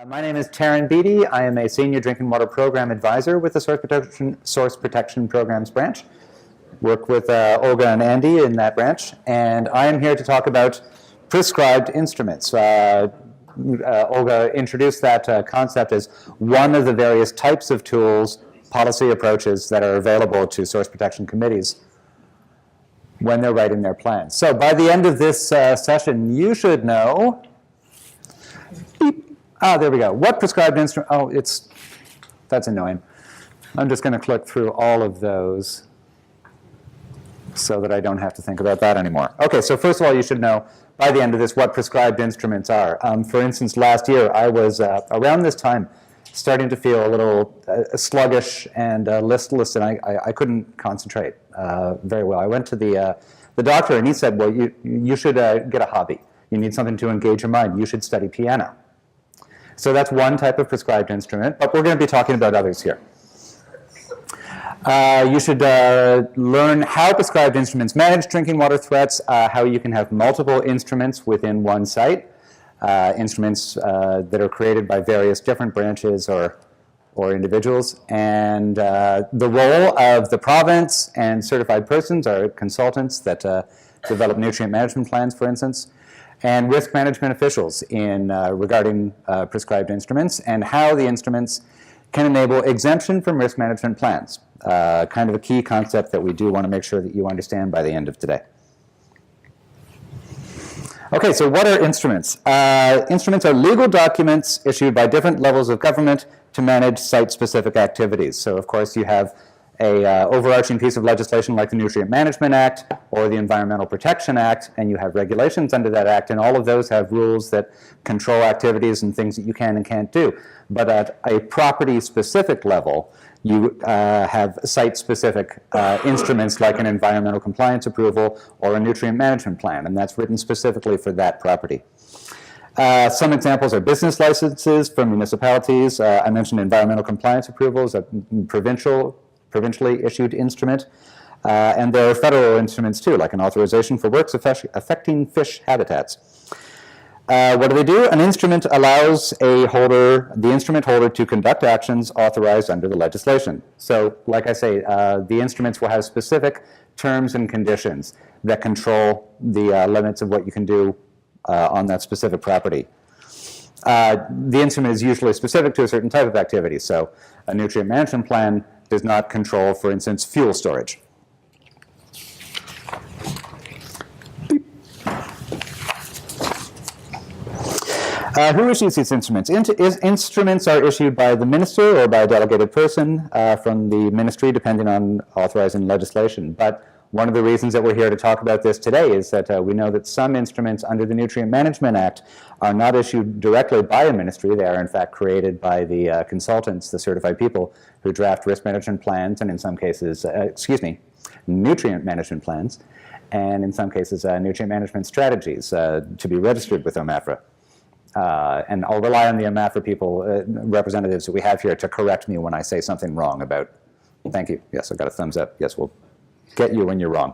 My name is Taran Beaty. I am a Senior Drinking Water Program Advisor with the Source Protection Programs branch. Work with Olga and Andy in that branch, and I am here to talk about prescribed instruments. Olga introduced that concept as one of the various types of tools, policy approaches that are available to source protection committees when they're writing their plans. So by the end of this session, you should know, there we go. What prescribed instrument? Oh, that's annoying. I'm just going to click through all of those so that I don't have to think about that anymore. Okay, so first of all, you should know by the end of this what prescribed instruments are. For instance, last year I was, around this time, starting to feel a little sluggish and listless, and I couldn't concentrate very well. I went to the doctor, and he said, well, you should get a hobby. You need something to engage your mind. You should study piano. So that's one type of prescribed instrument, but we're going to be talking about others here. You should learn how prescribed instruments manage drinking water threats, how you can have multiple instruments within one site, instruments that are created by various different branches or individuals, and the role of the province and certified persons or consultants that develop nutrient management plans, for instance, and risk management officials in regarding prescribed instruments, and how the instruments can enable exemption from risk management plans. Kind of a key concept that we do want to make sure that you understand by the end of today. Okay, so what are instruments? Instruments are legal documents issued by different levels of government to manage site-specific activities. So of course you have a overarching piece of legislation like the Nutrient Management Act or the Environmental Protection Act, and you have regulations under that act, and all of those have rules that control activities and things that you can and can't do. But at a property-specific level, you have site-specific instruments like an environmental compliance approval or a nutrient management plan, and that's written specifically for that property. Some examples are business licenses from municipalities. I mentioned environmental compliance approvals, a provincially issued instrument, and there are federal instruments too, like an authorization for works affecting fish habitats. What do? An instrument allows the instrument holder to conduct actions authorized under the legislation. So, like I say, the instruments will have specific terms and conditions that control the limits of what you can do on that specific property. The instrument is usually specific to a certain type of activity. So, a nutrient management plan does not control, for instance, fuel storage. Who issues these instruments? Instruments are issued by the minister or by a delegated person from the ministry, depending on authorizing legislation. But one of the reasons that we're here to talk about this today is that we know that some instruments under the Nutrient Management Act are not issued directly by a ministry. They are in fact created by the consultants, the certified people who draft risk management plans, and in some cases, nutrient management plans, and in some cases, nutrient management strategies to be registered with OMAFRA. And I'll rely on the OMAFRA people, representatives that we have here, to correct me when I say something wrong about. Thank you. Yes, I got a thumbs up. Yes, we'll get you when you're wrong.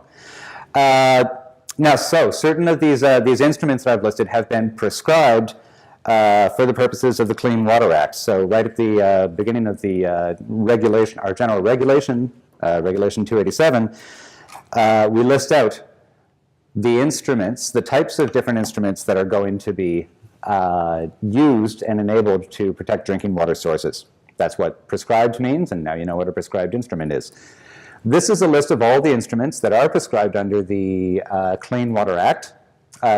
Now, so certain of these instruments that I've listed have been prescribed for the purposes of the Clean Water Act. So right at the beginning of the regulation, our general regulation, Regulation 287, we list out the instruments, the types of different instruments that are going to be used and enabled to protect drinking water sources. That's what prescribed means, and now you know what a prescribed instrument is. This is a list of all the instruments that are prescribed under the Clean Water Act.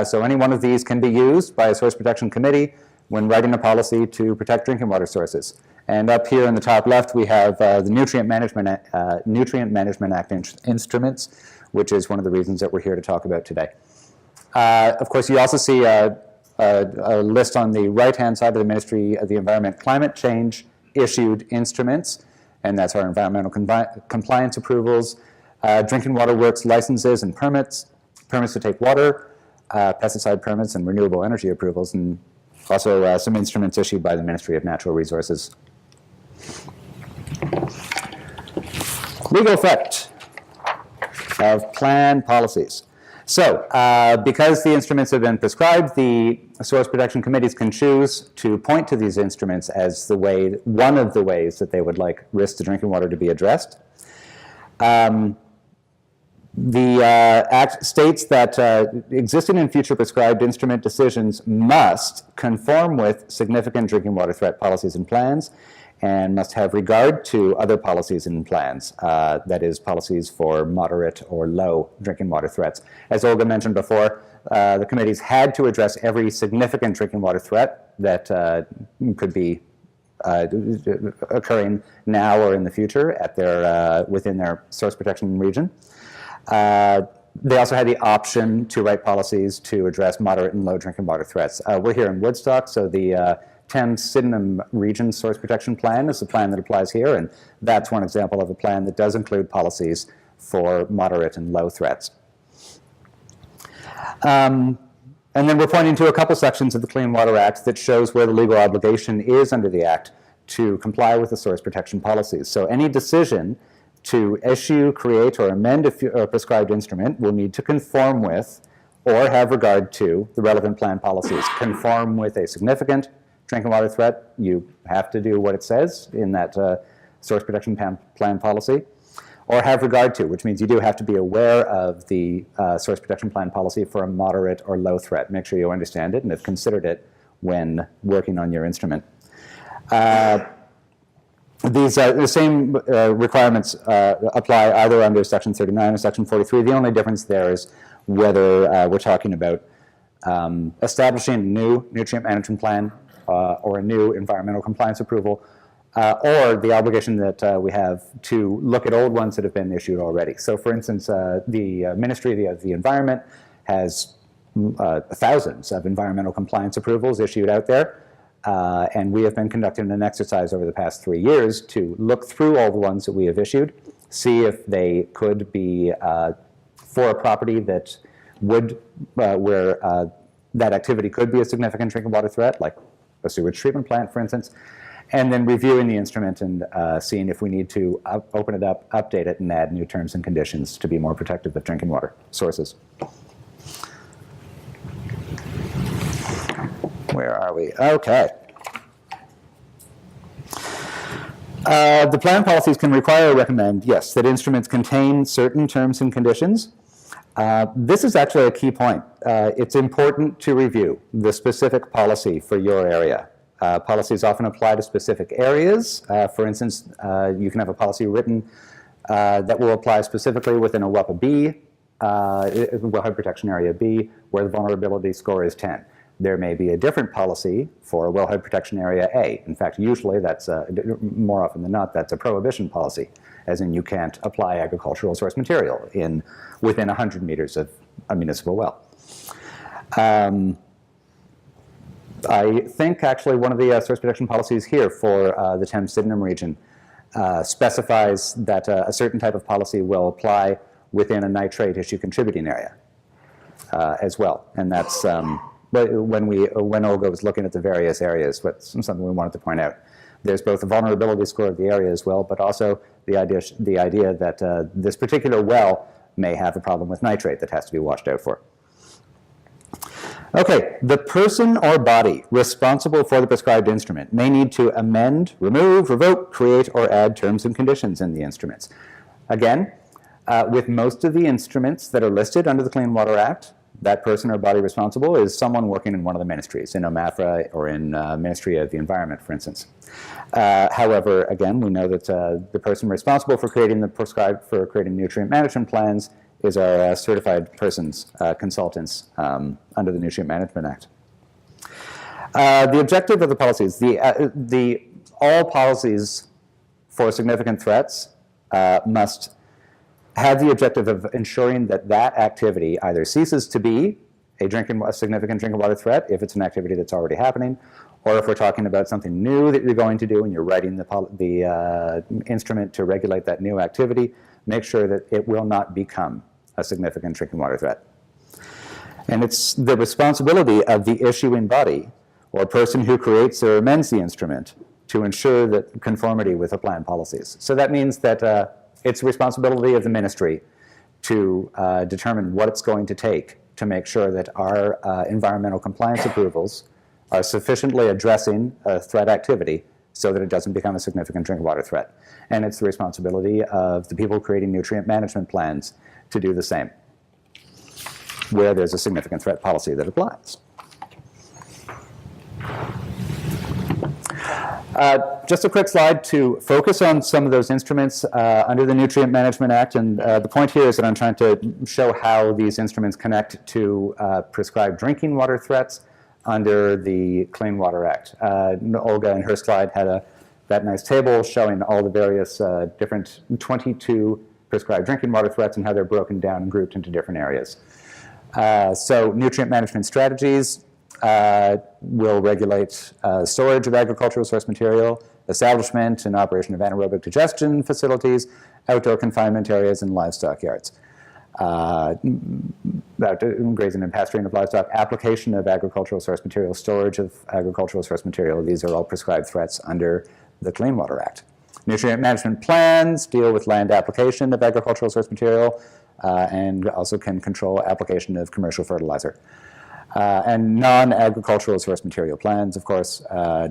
So any one of these can be used by a source protection committee when writing a policy to protect drinking water sources. And up here in the top left, we have the Nutrient Management Act instruments, which is one of the reasons that we're here to talk about today. Of course, you also see a list on the right-hand side of the Ministry of the Environment Climate Change issued instruments, and that's our environmental compliance approvals, drinking water works licenses and permits, permits to take water, pesticide permits and renewable energy approvals, and also some instruments issued by the Ministry of Natural Resources. Legal effect of plan policies. So, because the instruments have been prescribed, the source protection committees can choose to point to these instruments as one of the ways that they would like risks to drinking water to be addressed. The Act states that existing and future prescribed instrument decisions must conform with significant drinking water threat policies and plans, and must have regard to other policies and plans, that is, policies for moderate or low drinking water threats. As Olga mentioned before, the committees had to address every significant drinking water threat that could be occurring now or in the future at within their source protection region. They also had the option to write policies to address moderate and low drinking water threats. We're here in Woodstock, so the Thames-Sydenham Region Source Protection Plan is the plan that applies here, and that's one example of a plan that does include policies for moderate and low threats. And then we're pointing to a couple sections of the Clean Water Act that shows where the legal obligation is under the Act to comply with the source protection policies. So any decision to issue, create, or amend a prescribed instrument will need to conform with or have regard to the relevant plan policies. Conform with a significant drinking water threat, you have to do what it says in that source protection plan policy, or have regard to, which means you do have to be aware of the source protection plan policy for a moderate or low threat. Make sure you understand it and have considered it when working on your instrument. The same requirements apply either under Section 39 or Section 43. The only difference there is whether we're talking about establishing a new nutrient management plan or a new environmental compliance approval, or the obligation that we have to look at old ones that have been issued already. So for instance, the Ministry of the Environment has thousands of environmental compliance approvals issued out there, and we have been conducting an exercise over the past 3 years to look through all the ones that we have issued, see if they could be for a property that would, where that activity could be a significant drinking water threat, like a sewage treatment plant, for instance, and then reviewing the instrument and seeing if we need to open it up, update it, and add new terms and conditions to be more protective of drinking water sources. Where are we? Okay. The plan policies can require or recommend, yes, that instruments contain certain terms and conditions. This is actually a key point. It's important to review the specific policy for your area. Policies often apply to specific areas. For instance, you can have a policy written that will apply specifically within a WUPA B, Wellhead Protection Area B, where the vulnerability score is 10. There may be a different policy for Wellhead Protection Area A. In fact, usually that's, more often than not, that's a prohibition policy, as in you can't apply agricultural source material within 100 meters of a municipal well. I think actually one of the source protection policies here for the Thames-Sydenham region specifies that a certain type of policy will apply within a nitrate issue contributing area as well. And that's when Olga was looking at the various areas, that's something we wanted to point out. There's both the vulnerability score of the area as well, but also the idea that this particular well may have a problem with nitrate that has to be watched out for. Okay, the person or body responsible for the prescribed instrument may need to amend, remove, revoke, create, or add terms and conditions in the instruments. Again, with most of the instruments that are listed under the Clean Water Act, that person or body responsible is someone working in one of the ministries, in OMAFRA or in Ministry of the Environment, for instance. However, again, we know that the person responsible for creating creating nutrient management plans is our certified persons, consultants under the Nutrient Management Act. The objective of the policies, all policies for significant threats must have the objective of ensuring that that activity either ceases to be a significant drinking water threat if it's an activity that's already happening, or if we're talking about something new that you're going to do and you're writing the instrument to regulate that new activity, make sure that it will not become a significant drinking water threat. And it's the responsibility of the issuing body or person who creates or amends the instrument to ensure that conformity with the plan policies. So that means that it's the responsibility of the ministry to determine what it's going to take to make sure that our environmental compliance approvals are sufficiently addressing a threat activity so that it doesn't become a significant drinking water threat. And it's the responsibility of the people creating nutrient management plans to do the same, where there's a significant threat policy that applies. Just a quick slide to focus on some of those instruments under the Nutrient Management Act. And the point here is that I'm trying to show how these instruments connect to prescribed drinking water threats under the Clean Water Act. Olga in her slide had that nice table showing all the various different 22 prescribed drinking water threats and how they're broken down and grouped into different areas. So nutrient management strategies will regulate storage of agricultural source material, establishment and operation of anaerobic digestion facilities, outdoor confinement areas, and livestock yards. Grazing and pasturing of livestock, application of agricultural source material, storage of agricultural source material. These are all prescribed threats under the Clean Water Act. Nutrient management plans deal with land application of agricultural source material and also can control application of commercial fertilizer. And non-agricultural source material plans, of course,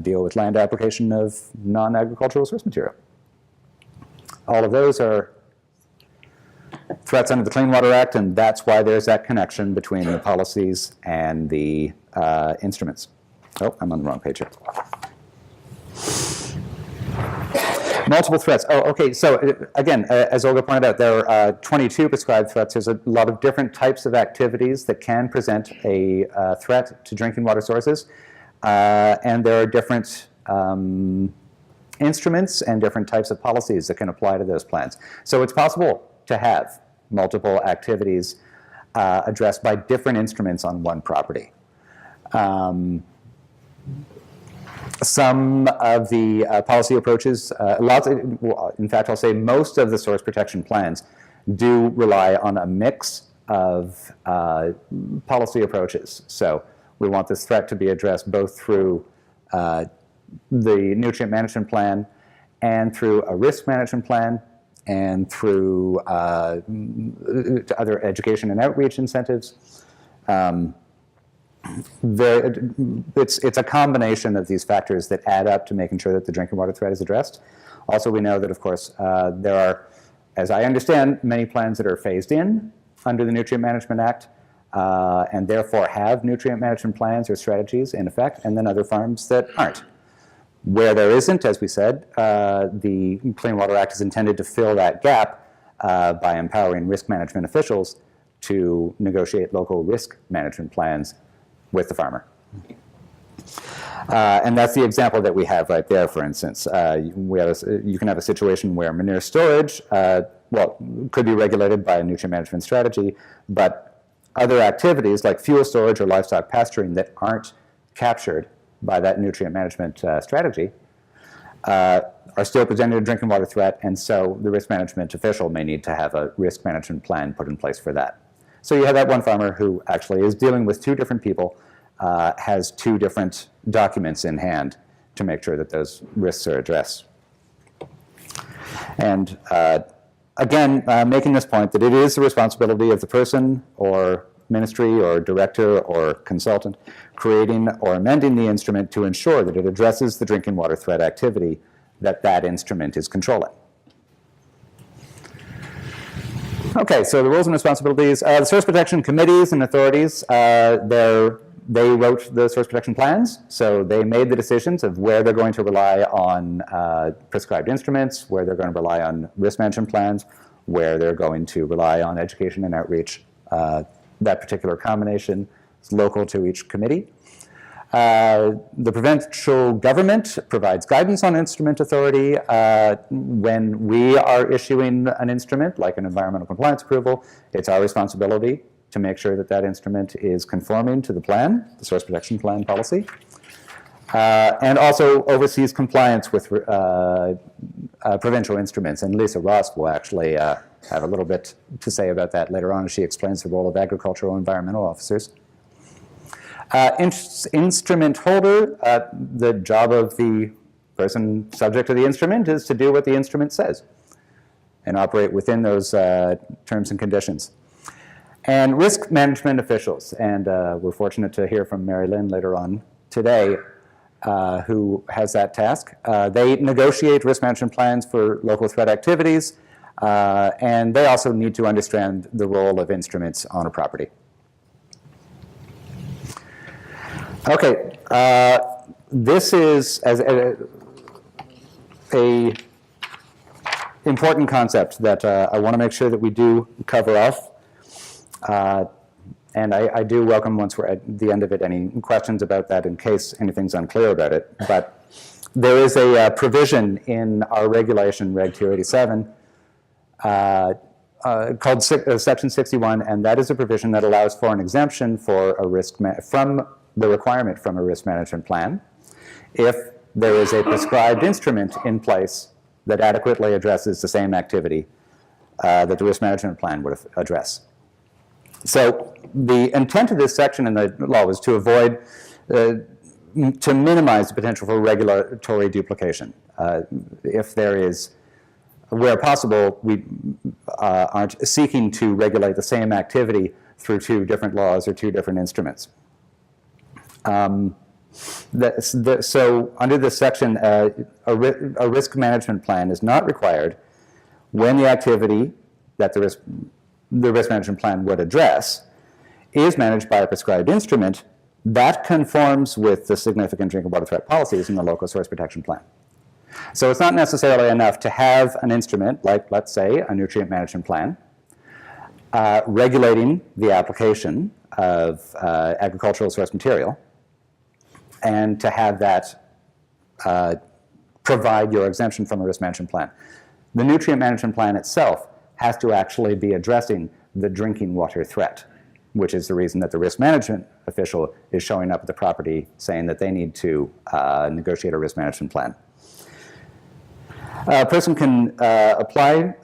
deal with land application of non-agricultural source material. All of those are threats under the Clean Water Act, and that's why there's that connection between the policies and the instruments. Oh, I'm on the wrong page here. Multiple threats. Oh, okay. So again, as Olga pointed out, there are 22 prescribed threats. There's a lot of different types of activities that can present a threat to drinking water sources. And there are different instruments and different types of policies that can apply to those plans. So it's possible to have multiple activities addressed by different instruments on one property. Some of the policy approaches, in fact, I'll say most of the source protection plans do rely on a mix of policy approaches. So we want this threat to be addressed both through the nutrient management plan and through a risk management plan and through other education and outreach incentives. It's a combination of these factors that add up to making sure that the drinking water threat is addressed. Also, we know that, of course, there are, as I understand, many plans that are phased in under the Nutrient Management Act and therefore have nutrient management plans or strategies in effect, and then other farms that aren't. Where there isn't, as we said, the Clean Water Act is intended to fill that gap by empowering risk management officials to negotiate local risk management plans with the farmer. And that's the example that we have right there, for instance. You can have a situation where manure storage, could be regulated by a nutrient management strategy, but other activities like fuel storage or livestock pasturing that aren't captured by that nutrient management strategy are still presenting a drinking water threat, and so the risk management official may need to have a risk management plan put in place for that. So you have that one farmer who actually is dealing with two different people, has two different documents in hand to make sure that those risks are addressed. And again, making this point that it is the responsibility of the person or ministry or director or consultant creating or amending the instrument to ensure that it addresses the drinking water threat activity that that instrument is controlling. Okay, so the roles and responsibilities. The source protection committees and authorities, they wrote the source protection plans, so they made the decisions of where they're going to rely on prescribed instruments, where they're going to rely on risk management plans, where they're going to rely on education and outreach. That particular combination is local to each committee. The provincial government provides guidance on instrument authority. When we are issuing an instrument, like an environmental compliance approval, it's our responsibility to make sure that that instrument is conforming to the plan, the source protection plan policy, and also oversees compliance with provincial instruments. And Lisa Ross will actually have a little bit to say about that later on as she explains the role of agricultural environmental officers. Instrument holder, the job of the person subject to the instrument is to do what the instrument says. and operate within those terms and conditions. And risk management officials, and we're fortunate to hear from Mary Lynn later on today, who has that task. They negotiate risk management plans for local threat activities, and they also need to understand the role of instruments on a property. Okay, this is a important concept that I want to make sure that we do cover off. And I do welcome, once we're at the end of it, any questions about that in case anything's unclear about it. But there is a provision in our regulation, Reg 287, called Section 61, and that is a provision that allows for an exemption for a risk from the requirement from a risk management plan if there is a prescribed instrument in place that adequately addresses the same activity that the risk management plan would address. So the intent of this section in the law was to avoid, to minimize the potential for regulatory duplication. If there is, where possible, we aren't seeking to regulate the same activity through two different laws or two different instruments. So under this section, a risk management plan is not required when the activity that the risk management plan would address is managed by a prescribed instrument that conforms with the significant drinking water threat policies in the local source protection plan. So it's not necessarily enough to have an instrument like, let's say, a nutrient management plan regulating the application of agricultural source material, and to have that provide your exemption from a risk management plan. The nutrient management plan itself has to actually be addressing the drinking water threat, which is the reason that the risk management official is showing up at the property saying that they need to negotiate a risk management plan. A person can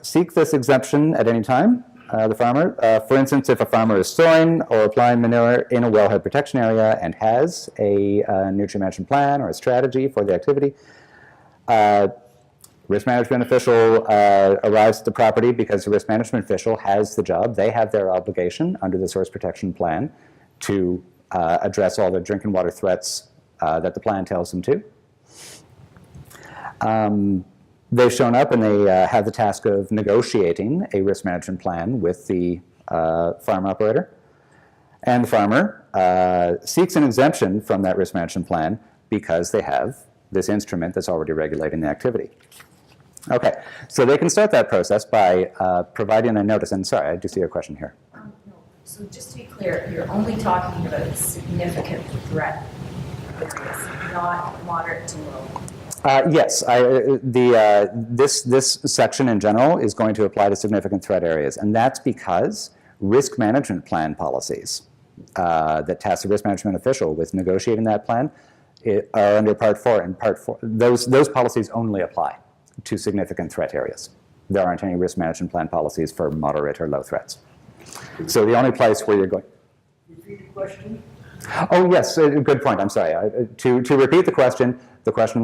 seek this exemption at any time, the farmer. For instance, if a farmer is sowing or applying manure in a wellhead protection area and has a nutrient management plan or a strategy for the activity, risk management official arrives at the property because the risk management official has the job. They have their obligation under the source protection plan to address all the drinking water threats that the plan tells them to. They've shown up and they have the task of negotiating a risk management plan with the farm operator. And the farmer seeks an exemption from that risk management plan because they have this instrument that's already regulating the activity. Okay, so they can start that process by providing a notice. And sorry, I do see your question here. No. So just to be clear, you're only talking about significant threat areas, not moderate to low. Yes, this section in general is going to apply to significant threat areas, and that's because risk management plan policies that task the risk management official with negotiating that plan are under Part 4, and Part 4, those policies only apply to significant threat areas. There aren't any risk management plan policies for moderate or low threats. So the only place where you're going... Repeat the question? Oh, yes, good point, I'm sorry. To repeat the question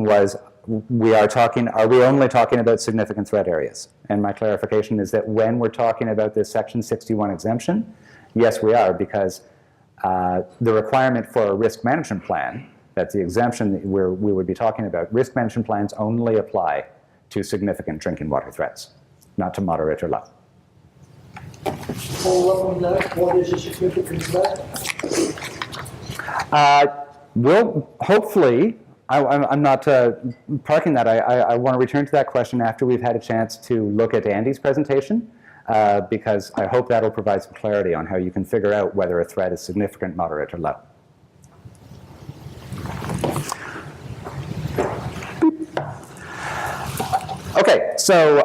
was, are we only talking about significant threat areas? And my clarification is that when we're talking about this Section 61 exemption, yes, we are, because the requirement for a risk management plan, that's the exemption that we would be talking about, risk management plans only apply to significant drinking water threats, not to moderate or low. Follow up on that, what is a significant threat? We'll hopefully, I'm not parking that. I want to return to that question after we've had a chance to look at Andy's presentation, because I hope that'll provide some clarity on how you can figure out whether a threat is significant, moderate, or low. Okay, so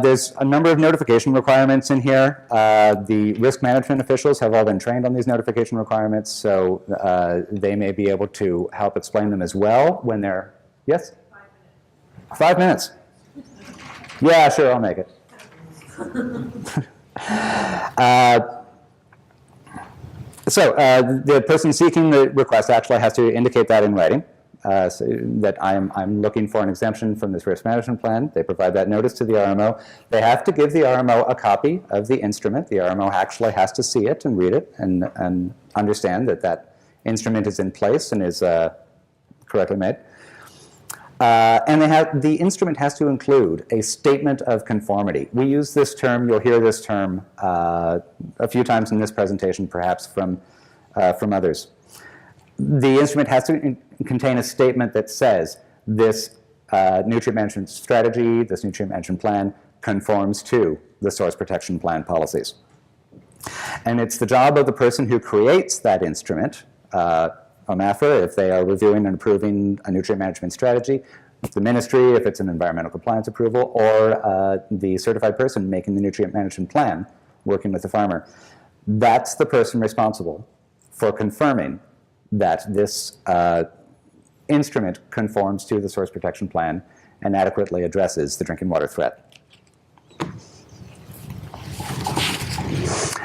there's a number of notification requirements in here. The risk management officials have all been trained on these notification requirements, so they may be able to help explain them as well when they're, yes? 5 minutes. 5 minutes? Yeah, sure, I'll make it. So the person seeking the request actually has to indicate that in writing. so that I'm looking for an exemption from this risk management plan. They provide that notice to the RMO. They have to give the RMO a copy of the instrument. The RMO actually has to see it and read it and understand that that instrument is in place and is correctly made. And the instrument has to include a statement of conformity. We use this term, you'll hear this term a few times in this presentation, perhaps from others. The instrument has to contain a statement that says this nutrient management strategy, this nutrient management plan conforms to the source protection plan policies. And it's the job of the person who creates that instrument, OMAFRA, if they are reviewing and approving a nutrient management strategy, the ministry, if it's an environmental compliance approval, or the certified person making the nutrient management plan, working with the farmer. That's the person responsible for confirming that this instrument conforms to the source protection plan and adequately addresses the drinking water threat.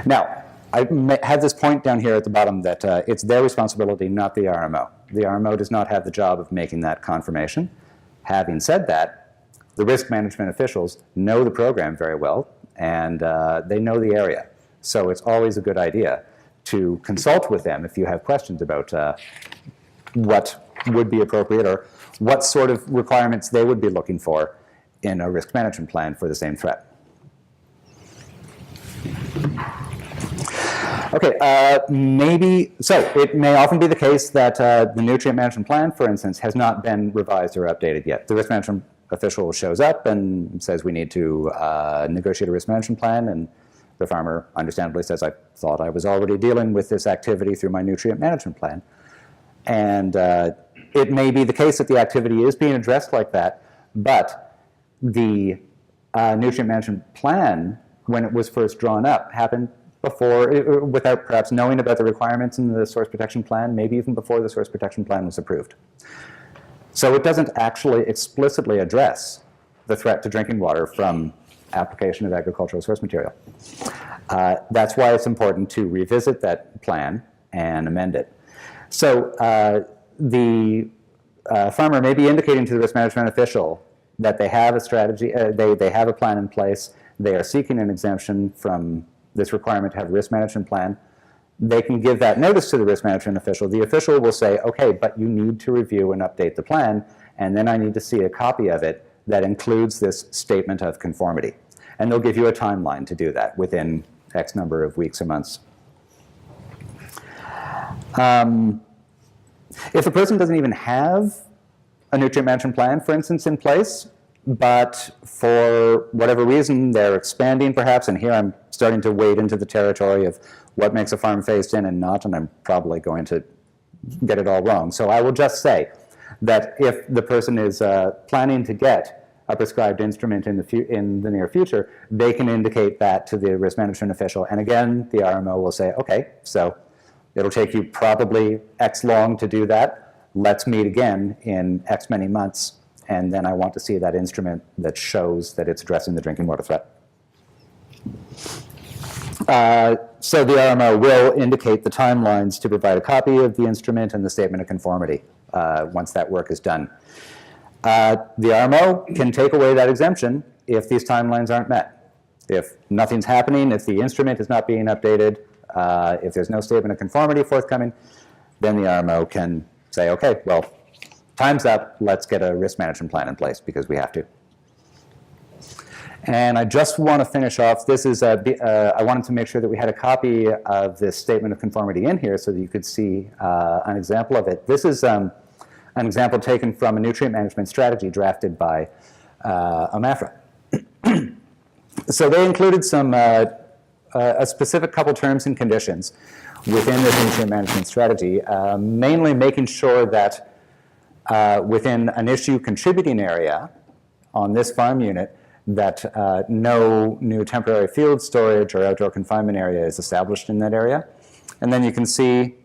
Now, I have this point down here at the bottom that it's their responsibility, not the RMO. The RMO does not have the job of making that confirmation. Having said that, the risk management officials know the program very well, and they know the area. So it's always a good idea to consult with them if you have questions about what would be appropriate or what sort of requirements they would be looking for in a risk management plan for the same threat. Okay, so it may often be the case that the nutrient management plan, for instance, has not been revised or updated yet. The risk management official shows up and says we need to negotiate a risk management plan, and the farmer understandably says, I thought I was already dealing with this activity through my nutrient management plan. And it may be the case that the activity is being addressed like that, but the nutrient management plan, when it was first drawn up, happened before, without perhaps knowing about the requirements in the source protection plan, maybe even before the source protection plan was approved. So it doesn't actually explicitly address the threat to drinking water from application of agricultural source material. That's why it's important to revisit that plan and amend it. So the farmer may be indicating to the risk management official that they have a strategy, they have a plan in place, they are seeking an exemption from this requirement to have a risk management plan. They can give that notice to the risk management official. The official will say, okay, but you need to review and update the plan, and then I need to see a copy of it that includes this statement of conformity. And they'll give you a timeline to do that within X number of weeks or months. If a person doesn't even have a nutrient management plan, for instance, in place, but for whatever reason they're expanding perhaps, and here I'm starting to wade into the territory of what makes a farm phased in and not, and I'm probably going to get it all wrong. So I will just say that if the person is planning to get a prescribed instrument in the near future, they can indicate that to the risk management official. And again, the RMO will say, okay, so it'll take you probably X long to do that. Let's meet again in X many months, and then I want to see that instrument that shows that it's addressing the drinking water threat. So the RMO will indicate the timelines to provide a copy of the instrument and the statement of conformity once that work is done. The RMO can take away that exemption if these timelines aren't met. If nothing's happening, if the instrument is not being updated, if there's no statement of conformity forthcoming, then the RMO can say, okay, well, time's up, let's get a risk management plan in place because we have to. And I just want to finish off, this is, I wanted to make sure that we had a copy of this statement of conformity in here so that you could see an example of it. This is an example taken from a nutrient management strategy drafted by OMAFRA. So they included some, a specific couple terms and conditions within this nutrient management strategy, mainly making sure that within an issue contributing area on this farm unit, that no new temporary field storage or outdoor confinement area is established in that area. And then you can see,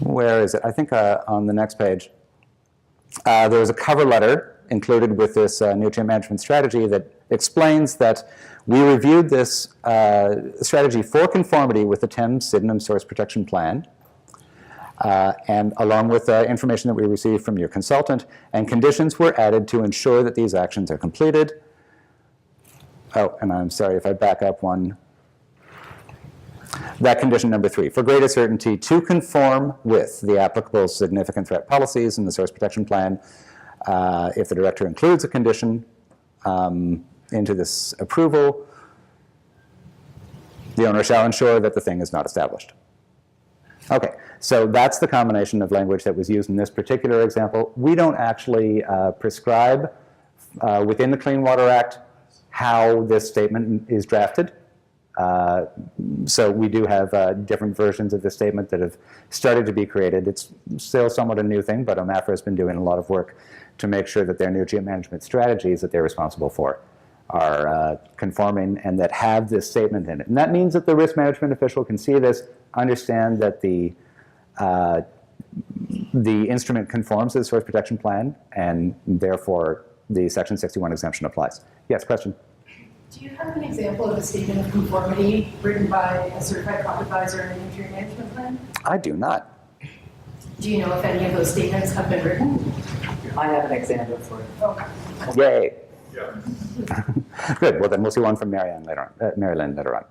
where is it? I think on the next page, there was a cover letter included with this nutrient management strategy that explains that we reviewed this strategy for conformity with the Thames Sydenham Source Protection Plan. and along with information that we received from your consultant, and conditions were added to ensure that these actions are completed. Oh, and I'm sorry if I back up one. That condition number 3, for greater certainty, to conform with the applicable significant threat policies in the source protection plan, if the director includes a condition into this approval, the owner shall ensure that the thing is not established. Okay, so that's the combination of language that was used in this particular example. We don't actually prescribe within the Clean Water Act how this statement is drafted. So we do have different versions of this statement that have started to be created. It's still somewhat a new thing, but OMAFRA has been doing a lot of work to make sure that their energy management strategies that they're responsible for are conforming and that have this statement in it. And that means that the risk management official can see this, understand that the instrument conforms to the source protection plan, and therefore the Section 61 exemption applies. Yes, question? Do you have an example of a statement of conformity written by a certified crop advisor in an injury management plan? I do not. Do you know if any of those statements have been written? I have an example for you. Okay. Yay. Yeah. Good. Well, then we'll see one from Mary Lynn later on.